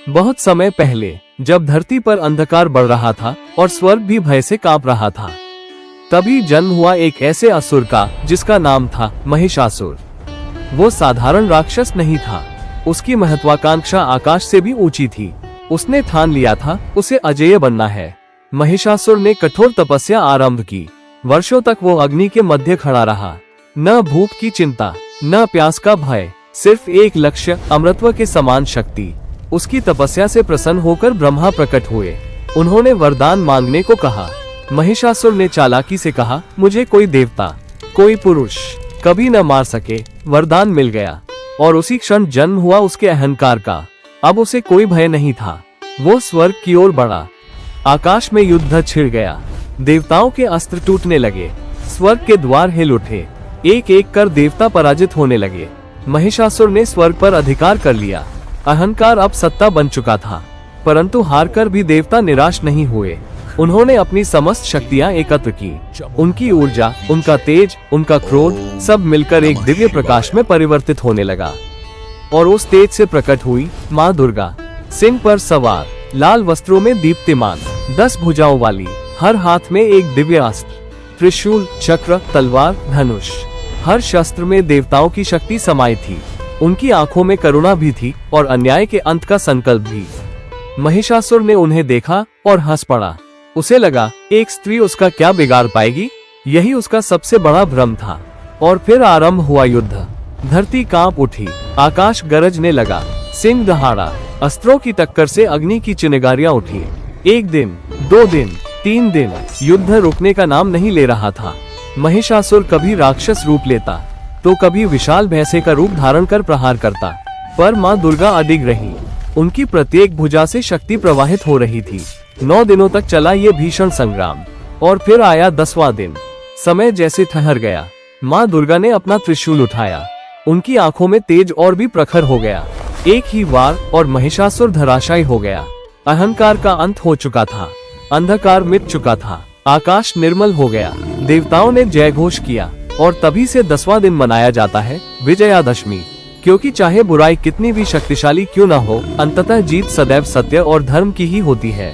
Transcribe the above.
बहुत समय पहले, जब धरती पर अंधकार बढ़ रहा था और स्वर्ग भी भय से कांप रहा था, तभी जन्म हुआ एक ऐसे असुर का जिसका नाम था महिषासुर। वो साधारण राक्षस नहीं था, उसकी महत्वाकांक्षा आकाश से भी ऊंची थी। उसने ठान लिया था उसे अजेय बनना है। महिषासुर ने कठोर तपस्या आरंभ की। वर्षों तक वो अग्नि के मध्य खड़ा रहा। न भूख की चिंता, न प्यास का भय, सिर्फ एक लक्ष्य, अमृतत्व के समान शक्ति। उसकी तपस्या से प्रसन्न होकर ब्रह्मा प्रकट हुए। उन्होंने वरदान मांगने को कहा। महिषासुर ने चालाकी से कहा, मुझे कोई देवता, कोई पुरुष कभी न मार सके। वरदान मिल गया और उसी क्षण जन्म हुआ उसके अहंकार का। अब उसे कोई भय नहीं था। वो स्वर्ग की ओर बढ़ा। आकाश में युद्ध छिड़ गया। देवताओं के अस्त्र टूटने लगे। स्वर्ग के द्वार हिल उठे। एक एक कर देवता पराजित होने लगे। महिषासुर ने स्वर्ग पर अधिकार कर लिया। अहंकार अब सत्ता बन चुका था, परंतु हारकर भी देवता निराश नहीं हुए। उन्होंने अपनी समस्त शक्तियां एकत्र की। उनकी ऊर्जा, उनका तेज, उनका क्रोध सब मिलकर एक दिव्य प्रकाश में परिवर्तित होने लगा। और उस तेज से प्रकट हुई माँ दुर्गा, सिंह पर सवार, लाल वस्त्रों में दीप्तिमान, 10 भुजाओं वाली, हर हाथ में एक दिव्य अस्त्र, त्रिशूल, चक्र, तलवार, धनुष। हर शस्त्र में देवताओं की शक्ति समाई थी। उनकी आंखों में करुणा भी थी और अन्याय के अंत का संकल्प भी। महिषासुर ने उन्हें देखा और हंस पड़ा। उसे लगा, एक स्त्री उसका क्या बिगाड़ पाएगी। यही उसका सबसे बड़ा भ्रम था। और फिर आरंभ हुआ युद्ध। धरती कांप उठी, आकाश गरजने लगा, सिंह दहाड़ा। अस्त्रों की टक्कर से अग्नि की चिंगारियां उठी। 1 दिन, 2 दिन, 3 दिन, युद्ध रुकने का नाम नहीं ले रहा था। महिषासुर कभी राक्षस रूप लेता, तो कभी विशाल भैंसे का रूप धारण कर प्रहार करता, पर माँ दुर्गा अडिग रही। उनकी प्रत्येक भुजा से शक्ति प्रवाहित हो रही थी। 9 दिनों तक चला ये भीषण संग्राम। और फिर आया 10वां दिन। समय जैसे ठहर गया। माँ दुर्गा ने अपना त्रिशूल उठाया। उनकी आंखों में तेज और भी प्रखर हो गया। एक ही वार और महिषासुर धराशायी हो गया। अहंकार का अंत हो चुका था। अंधकार मिट चुका था। आकाश निर्मल हो गया। देवताओं ने जय घोष किया। और तभी से 10वां दिन मनाया जाता है विजयादशमी। क्योंकि चाहे बुराई कितनी भी शक्तिशाली क्यों न हो, अंततः जीत सदैव सत्य और धर्म की ही होती है।